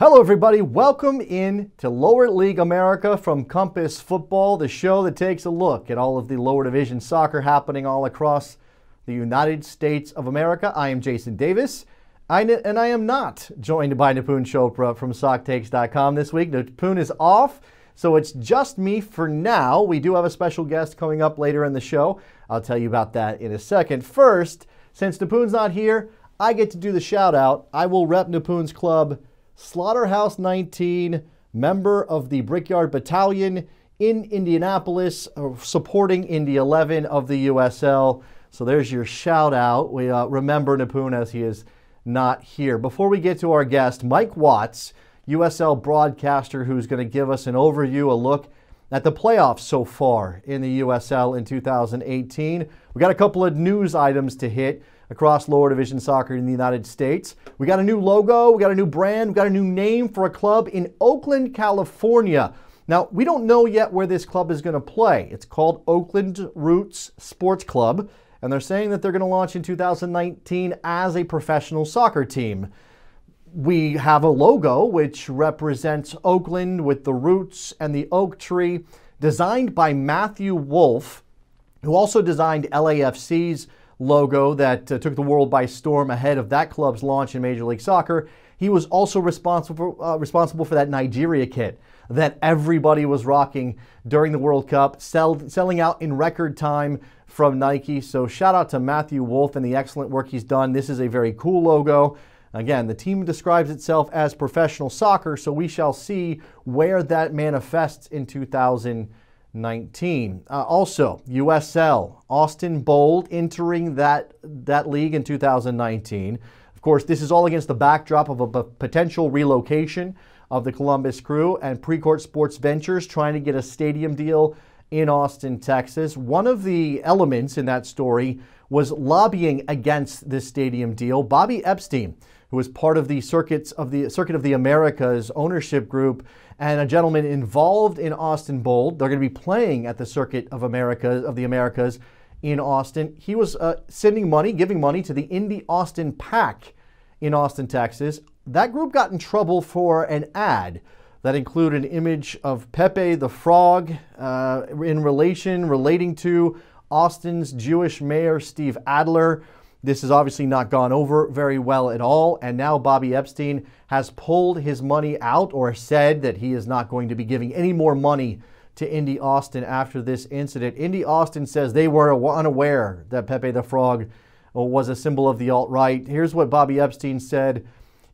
Hello everybody, welcome in to Lower League America from Compass Football, the show that takes a look at all of the lower division soccer happening all across the United States of America. I am Jason Davis, and I am not joined by Nipun Chopra from SockTakes.com this week. Nipun is off, so it's just me for now. We do have a special guest coming up later in the show. I'll tell you about that in a second. First, since Nipun's not here, I get to do the shout out. I will rep Nipun's club, Slaughterhouse 19, member of the Brickyard Battalion in Indianapolis, supporting Indy 11 of the USL. So there's your shout out. We remember Nipun as he is not here. Before we get to our guest, Mike Watts, USL broadcaster, who's going to give us an overview, a look at the playoffs so far in the USL in 2018. We got a couple of news items to hit across lower division soccer in the United States. We got a new logo, we got a new brand, we got a new name for a club in Oakland, California. Now, we don't know yet where this club is going to play. It's called Oakland Roots Sports Club, and they're saying that they're going to launch in 2019 as a professional soccer team. We have a logo which represents Oakland with the roots and the oak tree, designed by Matthew Wolf, who also designed LAFC's logo that took the world by storm ahead of that club's launch in Major League Soccer. He was also responsible for that Nigeria kit that everybody was rocking during the World Cup, selling out in record time from Nike. So shout out to Matthew Wolf and the excellent work he's done. This is a very cool logo. Again, the team describes itself as professional soccer, so we shall see where that manifests in 2019. Also, USL, Austin Bold entering that league in 2019. Of course, this is all against the backdrop of a potential relocation of the Columbus Crew and Precourt Sports Ventures trying to get a stadium deal in Austin, Texas. One of the elements in that story was lobbying against this stadium deal. Bobby Epstein, who was part of the Circuit of the Americas ownership group, and a gentleman involved in Austin Bold. They're going to be playing at the Circuit of the Americas in Austin. He was giving money to the INDYAUSTIN PAC in Austin, Texas. That group got in trouble for an ad that included an image of Pepe the Frog relating to Austin's Jewish mayor, Steve Adler. This has obviously not gone over very well at all, and now Bobby Epstein has pulled his money out, or said that he is not going to be giving any more money to INDYAUSTIN after this incident. INDYAUSTIN says they were unaware that Pepe the Frog was a symbol of the alt-right. Here's what Bobby Epstein said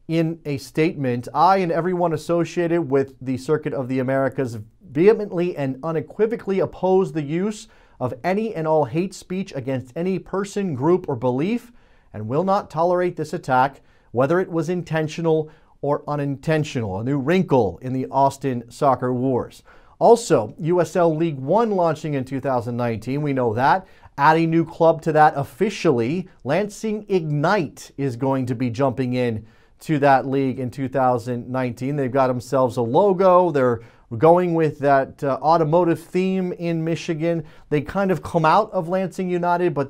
in a statement. I and everyone associated with the Circuit of the Americas vehemently and unequivocally oppose the use of any and all hate speech against any person, group, or belief, and will not tolerate this attack, whether it was intentional or unintentional. A new wrinkle in the Austin soccer wars. Also, USL League One launching in 2019, we know that. Adding new club to that officially, Lansing Ignite is going to be jumping in to that league in 2019. They've got themselves a logo. They're going with that automotive theme in Michigan. They kind of come out of Lansing United, but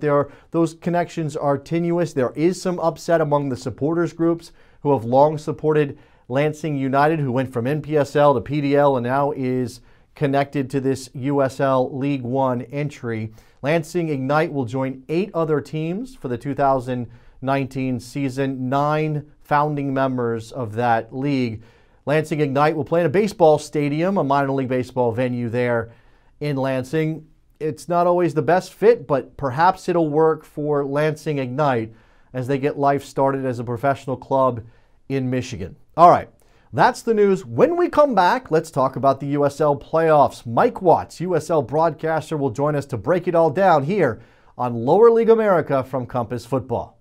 those connections are tenuous. There is some upset among the supporters groups who have long supported Lansing United, who went from NPSL to PDL and now is connected to this USL League One entry. Lansing Ignite will join 8 other teams for the 2019 season, 9 founding members of that league. Lansing Ignite will play in a baseball stadium, a minor league baseball venue there in Lansing. It's not always the best fit, but perhaps it'll work for Lansing Ignite as they get life started as a professional club in Michigan. All right, that's the news. When we come back, let's talk about the USL playoffs. Mike Watts, USL broadcaster, will join us to break it all down here on Lower League America from Compass Football.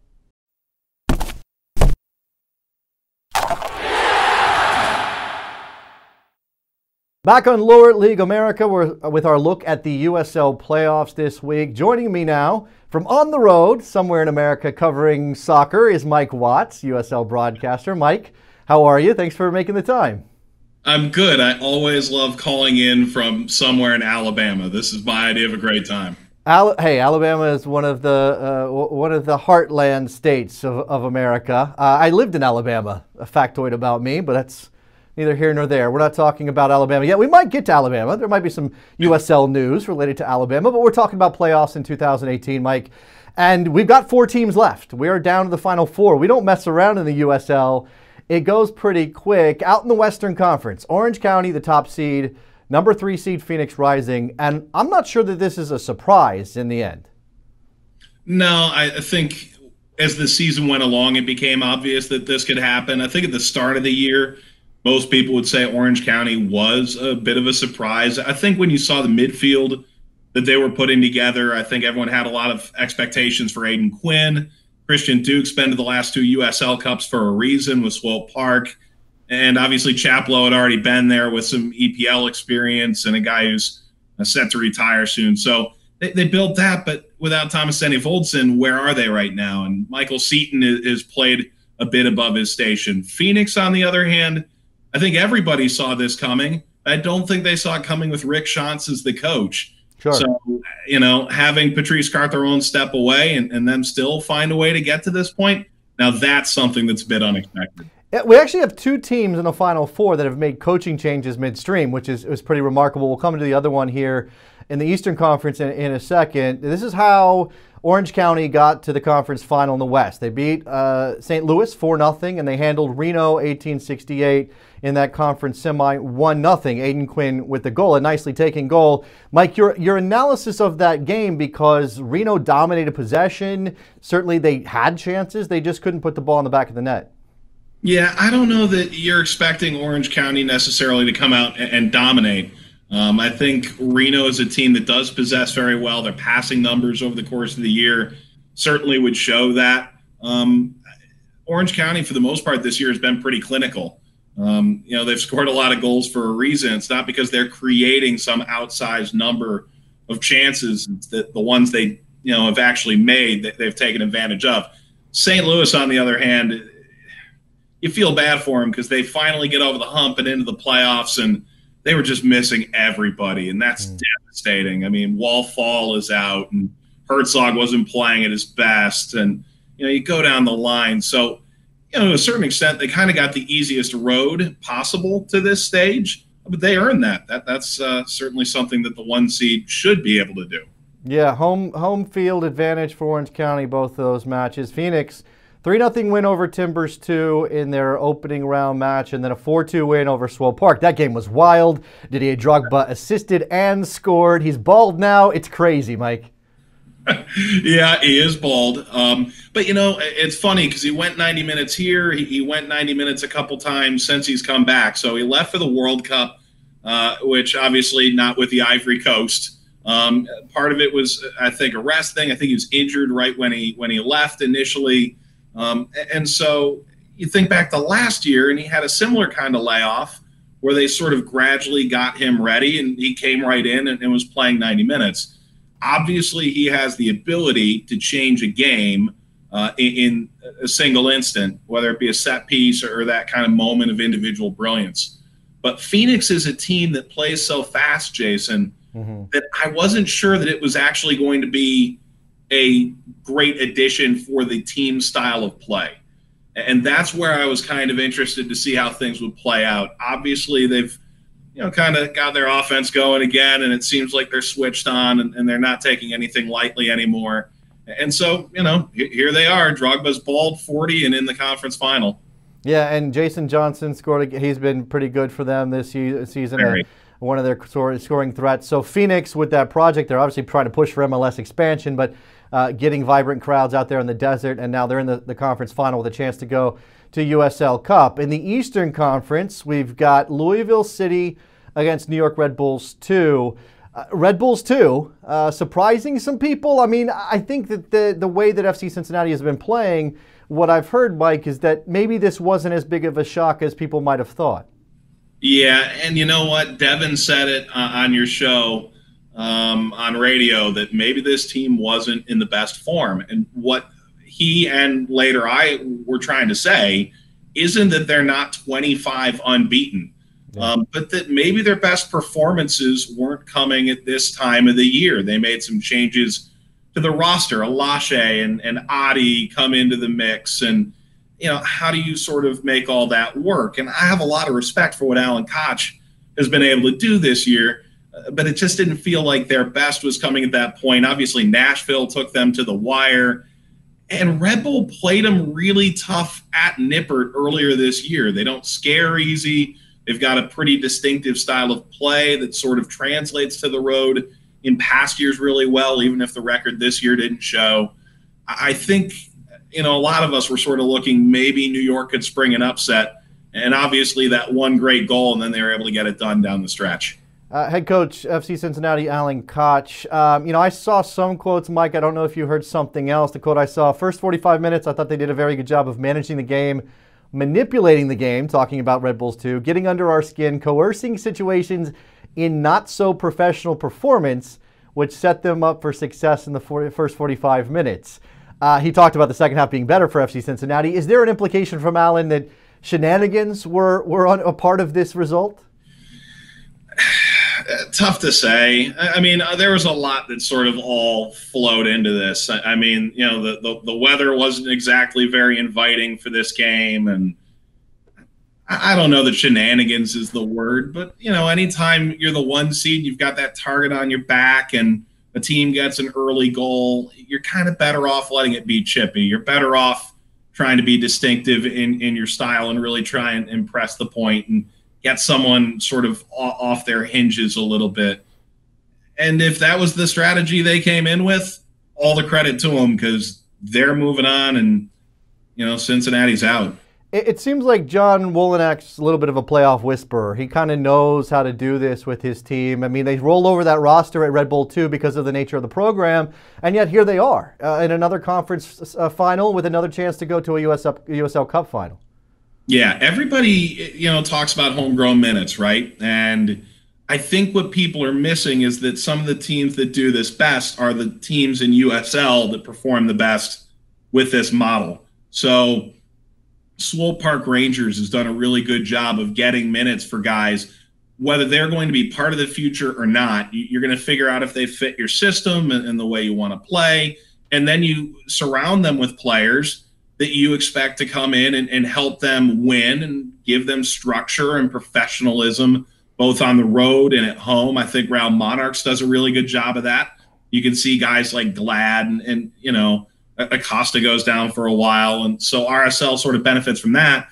Back on Lower League America, we're with our look at the USL playoffs this week. Joining me now from on the road, somewhere in America covering soccer, is Mike Watts, USL broadcaster. Mike, how are you? Thanks for making the time. I'm good. I always love calling in from somewhere in Alabama. This is my idea of a great time. Hey, Alabama is one of the heartland states of America. I lived in Alabama. A factoid about me, but neither here nor there. We're not talking about Alabama yet. We might get to Alabama. There might be some USL news related to Alabama, but we're talking about playoffs in 2018, Mike. And we've got 4 teams left. We are down to the final 4. We don't mess around in the USL. It goes pretty quick. Out in the Western Conference, Orange County, the top seed, number 3 seed Phoenix Rising. And I'm not sure that this is a surprise in the end. No, I think as the season went along, it became obvious that this could happen. I think at the start of the year, most people would say Orange County was a bit of a surprise. I think when you saw the midfield that they were putting together, I think everyone had a lot of expectations for Aiden Quinn. Christian Duke spent the last 2 USL Cups for a reason with Swope Park. And obviously Chaplow had already been there with some EPL experience and a guy who's set to retire soon. So they built that, but without Thomas Voldson, where are they right now? And Michael Seaton is played a bit above his station. Phoenix, on the other hand, I think everybody saw this coming. I don't think they saw it coming with Rick Shantz as the coach. Sure. So, having Patrice Cartheron step away and them still find a way to get to this point, now that's something that's a bit unexpected. We actually have 2 teams in the Final Four that have made coaching changes midstream, which is pretty remarkable. We'll come to the other one here in the Eastern Conference in a second. This is how Orange County got to the conference final in the West. They beat St. Louis 4-0, and they handled Reno 1868 in that conference semi 1-0. Aiden Quinn with the goal, a nicely taken goal. Mike, your analysis of that game, because Reno dominated possession. Certainly they had chances. They just couldn't put the ball in the back of the net. Yeah, I don't know that you're expecting Orange County necessarily to come out and dominate. I think Reno is a team that does possess very well. Their passing numbers over the course of the year certainly would show that. Orange County, for the most part, this year has been pretty clinical. They've scored a lot of goals for a reason. It's not because they're creating some outsized number of chances. It's that the ones they have actually made that they've taken advantage of. St. Louis, on the other hand, you feel bad for them because they finally get over the hump and into the playoffs, and they were just missing everybody, and that's devastating. I mean, Wall-Fall is out, and Herzog wasn't playing at his best, and you go down the line. So, to a certain extent, they kind of got the easiest road possible to this stage, but they earned that. That's certainly something that the 1 seed should be able to do. Yeah, home field advantage for Orange County, both of those matches. Phoenix, 3-0 win over Timbers 2 in their opening round match, and then a 4-2 win over Swope Park. That game was wild. Didier Drogba assisted and scored. He's bald now. It's crazy, Mike. Yeah, he is bald. But, it's funny because he went 90 minutes here. He went 90 minutes a couple times since he's come back. So he left for the World Cup, which obviously not with the Ivory Coast. Part of it was, I think, a rest thing. I think he was injured right when he left initially. And so you think back to last year, and he had a similar kind of layoff where they sort of gradually got him ready, and he came right in and was playing 90 minutes. Obviously, he has the ability to change a game in a single instant, whether it be a set piece or that kind of moment of individual brilliance. But Phoenix is a team that plays so fast, Jason, that I wasn't sure that it was actually going to be a great addition for the team style of play. And that's where I was kind of interested to see how things would play out. Obviously, they've kind of got their offense going again, and it seems like they're switched on and they're not taking anything lightly anymore. And so, here they are. Drogba's bald, 40, and in the conference final. Yeah, and Jason Johnson scored. He's been pretty good for them this season. One of their scoring threats. So Phoenix, with that project, they're obviously trying to push for MLS expansion, but getting vibrant crowds out there in the desert, and now they're in the conference final with a chance to go to USL Cup. In the Eastern Conference, we've got Louisville City against New York Red Bulls 2. Red Bulls 2, surprising some people. I mean, I think that the way that FC Cincinnati has been playing, what I've heard, Mike, is that maybe this wasn't as big of a shock as people might have thought. Yeah, and you know what? Devin said it on your show on radio that maybe this team wasn't in the best form. And what he and later I were trying to say isn't that they're not 25 unbeaten, but that maybe their best performances weren't coming at this time of the year. They made some changes to the roster. Alashe and Adi come into the mix, and how do you sort of make all that work? And I have a lot of respect for what Alan Koch has been able to do this year, but it just didn't feel like their best was coming at that point. Obviously, Nashville took them to the wire, and Red Bull played them really tough at Nippert earlier this year. They don't scare easy. They've got a pretty distinctive style of play that sort of translates to the road in past years really well, even if the record this year didn't show. I think, a lot of us were sort of looking maybe New York could spring an upset, and obviously that one great goal, and then they were able to get it done down the stretch. Head coach, FC Cincinnati, Alan Koch. I saw some quotes, Mike. I don't know if you heard something else. The quote I saw, first 45 minutes, I thought they did a very good job of managing the game, manipulating the game, talking about Red Bulls too, getting under our skin, coercing situations in not-so-professional performance, which set them up for success in the first 45 minutes. He talked about the second half being better for FC Cincinnati. Is there an implication from Alan that shenanigans were a part of this result? Tough to say. I mean, there was a lot that sort of all flowed into this. I mean, the weather wasn't exactly very inviting for this game, and I don't know that shenanigans is the word, but, anytime you're the one seed, you've got that target on your back, and a team gets an early goal, you're kind of better off letting it be chippy. You're better off trying to be distinctive in your style and really try and impress the point and get someone sort of off their hinges a little bit. And if that was the strategy they came in with, all the credit to them, because they're moving on and, Cincinnati's out. It seems like John Wolinak's a little bit of a playoff whisperer. He kind of knows how to do this with his team. I mean, they roll over that roster at Red Bull too because of the nature of the program, and yet here they are in another conference final with another chance to go to a USL Cup final. Yeah, everybody, talks about homegrown minutes, right? And I think what people are missing is that some of the teams that do this best are the teams in USL that perform the best with this model. So Swope Park Rangers has done a really good job of getting minutes for guys, whether they're going to be part of the future or not. You're going to figure out if they fit your system and the way you want to play, and then you surround them with players that you expect to come in and help them win and give them structure and professionalism, both on the road and at home. I think Real Monarchs does a really good job of that. You can see guys like Glad and Acosta goes down for a while, and so RSL sort of benefits from that.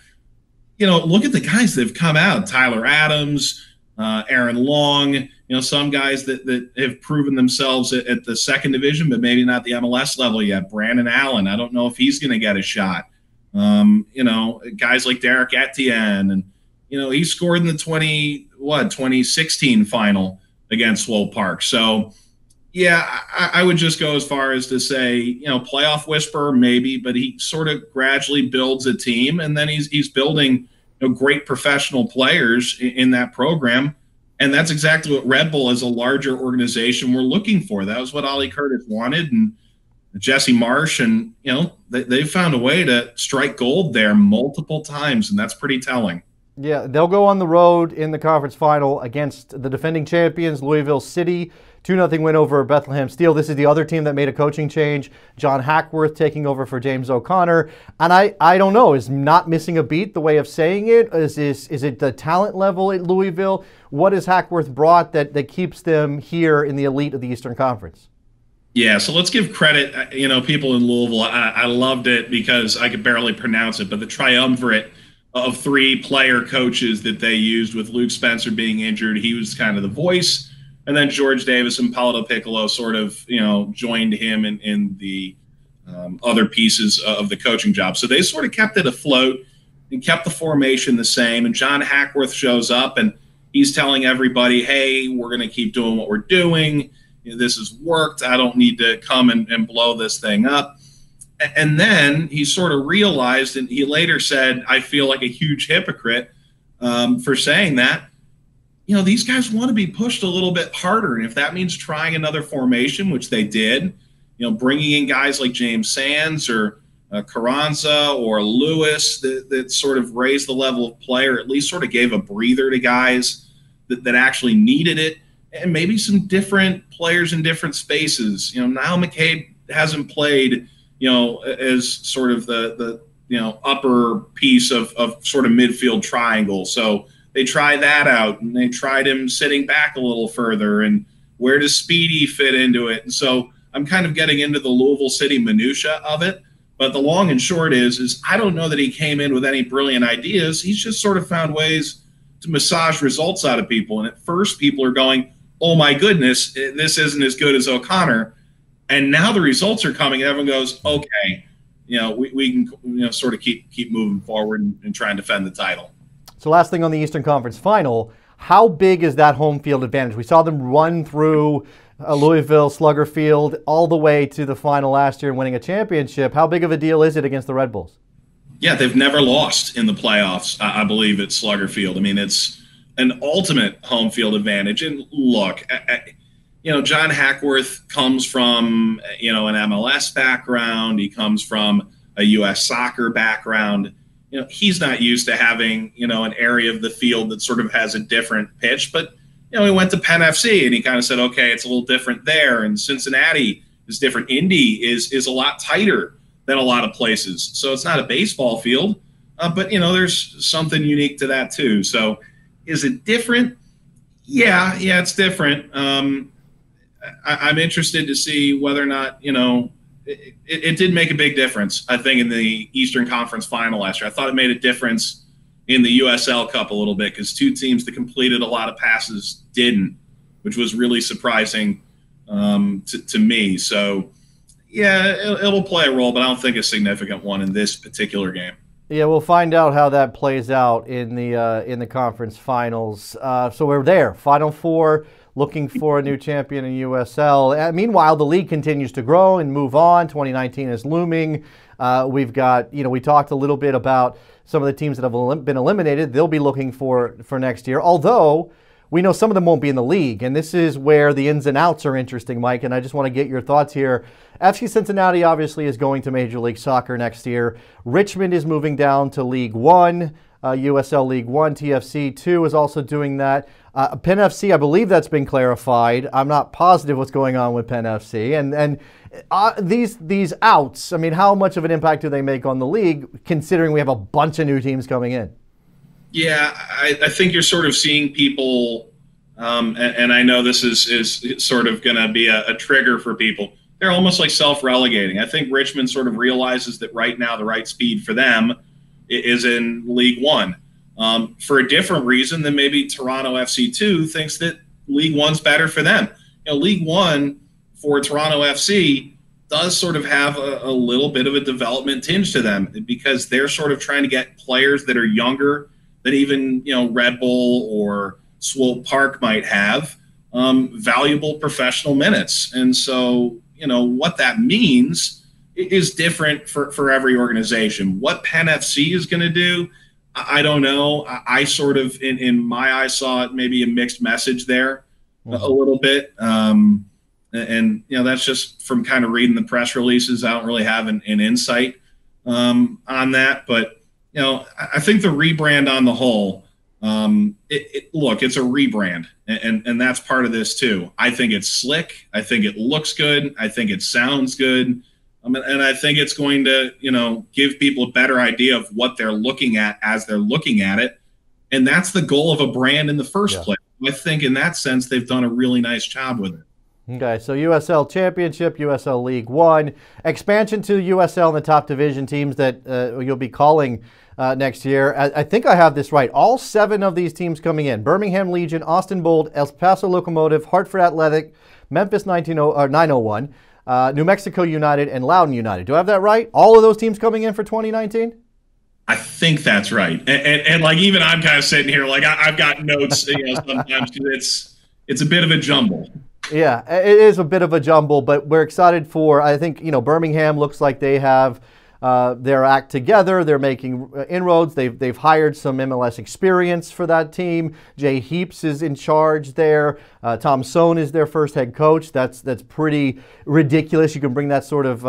Look at the guys that have come out: Tyler Adams, Aaron Long. Some guys that have proven themselves at the second division, but maybe not the MLS level yet. Brandon Allen, I don't know if he's going to get a shot. Guys like Derek Etienne, and he scored in the 2016 final against Swope Park. So. Yeah, I would just go as far as to say, playoff whisperer maybe, but he sort of gradually builds a team, and then he's building great professional players in that program, and that's exactly what Red Bull as a larger organization were looking for. That was what Ollie Curtis wanted, and Jesse Marsh, and they found a way to strike gold there multiple times, and that's pretty telling. Yeah, they'll go on the road in the conference final against the defending champions, Louisville City. 2-0 win over Bethlehem Steel. This is the other team that made a coaching change. John Hackworth taking over for James O'Connor. And I don't know, is not missing a beat the way of saying it? Is it the talent level at Louisville? What has Hackworth brought that keeps them here in the elite of the Eastern Conference? Yeah, so let's give credit, people in Louisville. I loved it because I could barely pronounce it, but the triumvirate of 3 player coaches that they used, with Luke Spencer being injured, he was kind of the voice. And then George Davis and Paolo Piccolo sort of, joined him in the other pieces of the coaching job. So they sort of kept it afloat and kept the formation the same. And John Hackworth shows up and he's telling everybody, hey, we're going to keep doing what we're doing. This has worked. I don't need to come and blow this thing up. And then he sort of realized, and he later said, I feel like a huge hypocrite for saying that. These guys want to be pushed a little bit harder. And if that means trying another formation, which they did, bringing in guys like James Sands or Carranza or Lewis that sort of raised the level of play, or at least sort of gave a breather to guys that actually needed it, and maybe some different players in different spaces. Niall McCabe hasn't played, as sort of the upper piece of sort of midfield triangle. So they tried that out, and they tried him sitting back a little further, and where does Speedy fit into it? And so I'm kind of getting into the Louisville City minutia of it. But the long and short is I don't know that he came in with any brilliant ideas. He's just sort of found ways to massage results out of people. And at first people are going, oh my goodness, this isn't as good as O'Connor. And now the results are coming, and everyone goes, okay, we can sort of keep moving forward and try and defend the title. So last thing on the Eastern Conference Final, how big is that home field advantage? We saw them run through Louisville, Slugger Field, all the way to the final last year and winning a championship. How big of a deal is it against the Red Bulls? Yeah, they've never lost in the playoffs, I believe, at Slugger Field. I mean, it's an ultimate home field advantage. And look, John Hackworth comes from, an MLS background. He comes from a U.S. soccer background. He's not used to having, an area of the field that sort of has a different pitch. But, he went to Penn FC, and he kind of said, okay, it's a little different there. And Cincinnati is different. Indy is a lot tighter than a lot of places. So it's not a baseball field, but, there's something unique to that too. So is it different? Yeah, it's different. I'm interested to see whether or not, it did make a big difference, I think, in the Eastern Conference Final last year. I thought it made a difference in the USL Cup a little bit because two teams that completed a lot of passes didn't, which was really surprising to me. So, yeah, it'll play a role, but I don't think a significant one in this particular game. Yeah, we'll find out how that plays out in the conference finals. So we're there, Final Four, looking for a new champion in USL. Meanwhile, the league continues to grow and move on. 2019 is looming. We've got, we talked a little bit about some of the teams that have been eliminated. They'll be looking for next year, although we know some of them won't be in the league. And this is where the ins and outs are interesting, Mike, and I just want to get your thoughts here. FC Cincinnati obviously is going to Major League Soccer next year. Richmond is moving down to League One. USL League One. TFC 2 is also doing that. Penn FC, I believe that's been clarified. I'm not positive what's going on with Penn FC. And these outs, I mean, how much of an impact do they make on the league, considering we have a bunch of new teams coming in? Yeah, I think you're sort of seeing people, and I know this is sort of going to be a trigger for people. They're almost like self-relegating. I think Richmond sort of realizes that right now the right speed for them is in League One. For a different reason than maybe Toronto FC2 thinks that League One's better for them. League One for Toronto FC does sort of have a little bit of a development tinge to them because they're sort of trying to get players that are younger than even, Red Bull or Swope Park might have, valuable professional minutes. And so, what that means is different for every organization. What Penn FC is going to do, I don't know. I sort of, in my eyes, saw it maybe a mixed message there a little bit. And that's just from kind of reading the press releases. I don't really have an insight on that. But, I think the rebrand on the whole, look, it's a rebrand. And that's part of this too. I think it's slick. I think it looks good. I think it sounds good. And I think it's going to, give people a better idea of what they're looking at as they're looking at it. And that's the goal of a brand in the first place. I think in that sense, they've done a really nice job with it. Okay, so USL Championship, USL League One, expansion to USL and the top division teams that you'll be calling next year. I think I have this right. All 7 of these teams coming in: Birmingham Legion, Austin Bold, El Paso Locomotive, Hartford Athletic, Memphis 901, New Mexico United, and Loudoun United. Do I have that right? All of those teams coming in for 2019? I think that's right. And like, even I'm kind of sitting here, like I've got notes, sometimes it's a bit of a jumble. Yeah, it is a bit of a jumble, but we're excited for, I think, Birmingham looks like they have their act together. They're making inroads. They've hired some MLS experience for that team. Jay Heaps is in charge there. Tom Sohn is their first head coach. That's pretty ridiculous. You can bring that sort of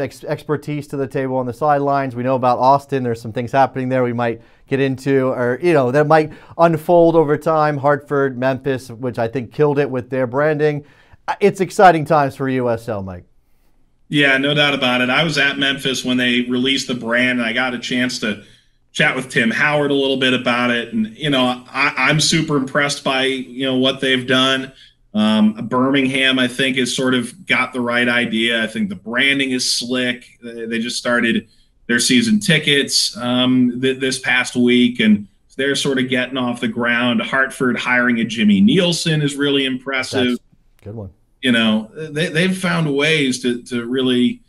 expertise to the table on the sidelines. We know about Austin. There's some things happening there we might get into, or that might unfold over time. Hartford, Memphis, which I think killed it with their branding. It's exciting times for USL, Mike. Yeah, no doubt about it. I was at Memphis when they released the brand, and I got a chance to chat with Tim Howard a little bit about it. And, I'm super impressed by, what they've done. Birmingham, I think, has sort of got the right idea. I think the branding is slick. They just started their season tickets this past week, and they're sort of getting off the ground. Hartford hiring a Jimmy Nielsen is really impressive. That's a good one. They've found ways to really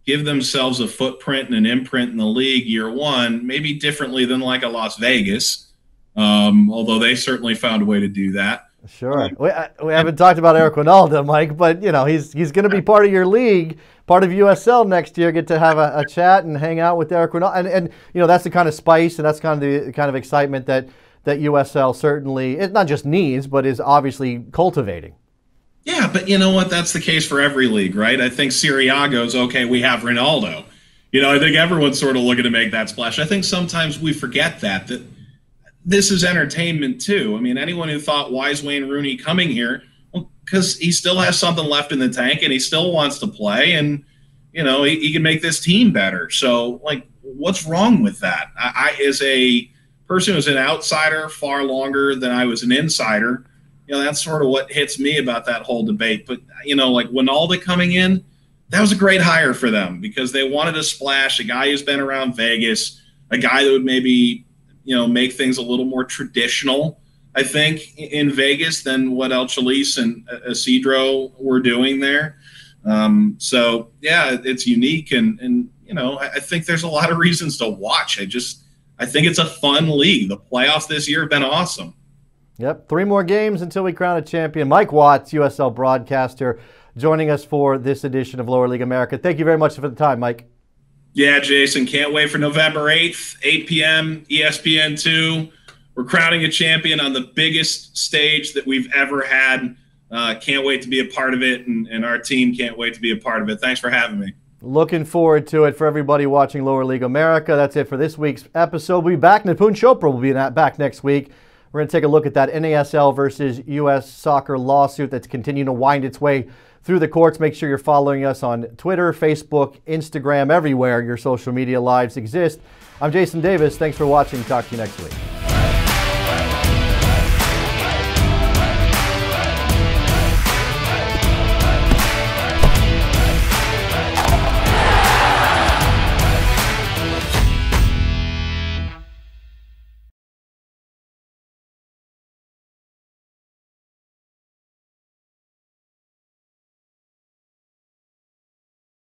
give themselves a footprint and an imprint in the league year one, maybe differently than like a Las Vegas, although they certainly found a way to do that. Sure. We haven't talked about Eric Winalda, Mike, but he's going to be part of your league, part of USL next year. Get to have a chat and hang out with Eric Winalda, and that's the kind of spice and that's kind of the kind of excitement that USL certainly, it not just needs, but is obviously cultivating. Yeah, but you know what? That's the case for every league, right? I think Serie A goes, okay, we have Ronaldo. I think everyone's sort of looking to make that splash. I think sometimes we forget that this is entertainment too. I mean, anyone who thought, why is Wayne Rooney coming here? Well, because he still has something left in the tank and he still wants to play, and he can make this team better. So, like, what's wrong with that? I as a person who's an outsider far longer than I was an insider, that's sort of what hits me about that whole debate. But, like Winalda coming in, that was a great hire for them because they wanted a splash, a guy who's been around Vegas, a guy that would maybe, make things a little more traditional, I think, in Vegas than what El Chalice and Isidro were doing there. So, yeah, it's unique. And I think there's a lot of reasons to watch. I think it's a fun league. The playoffs this year have been awesome. Yep, 3 more games until we crown a champion. Mike Watts, USL broadcaster, joining us for this edition of Lower League America. Thank you very much for the time, Mike. Yeah, Jason, can't wait for November 8th, 8 p.m., ESPN2. We're crowning a champion on the biggest stage that we've ever had. Can't wait to be a part of it, and our team can't wait to be a part of it. Thanks for having me. Looking forward to it for everybody watching Lower League America. That's it for this week's episode. We'll be back. Nipun Chopra will be back next week. We're going to take a look at that NASL versus U.S. Soccer lawsuit that's continuing to wind its way through the courts. Make sure you're following us on Twitter, Facebook, Instagram, everywhere your social media lives exist. I'm Jason Davis. Thanks for watching. Talk to you next week.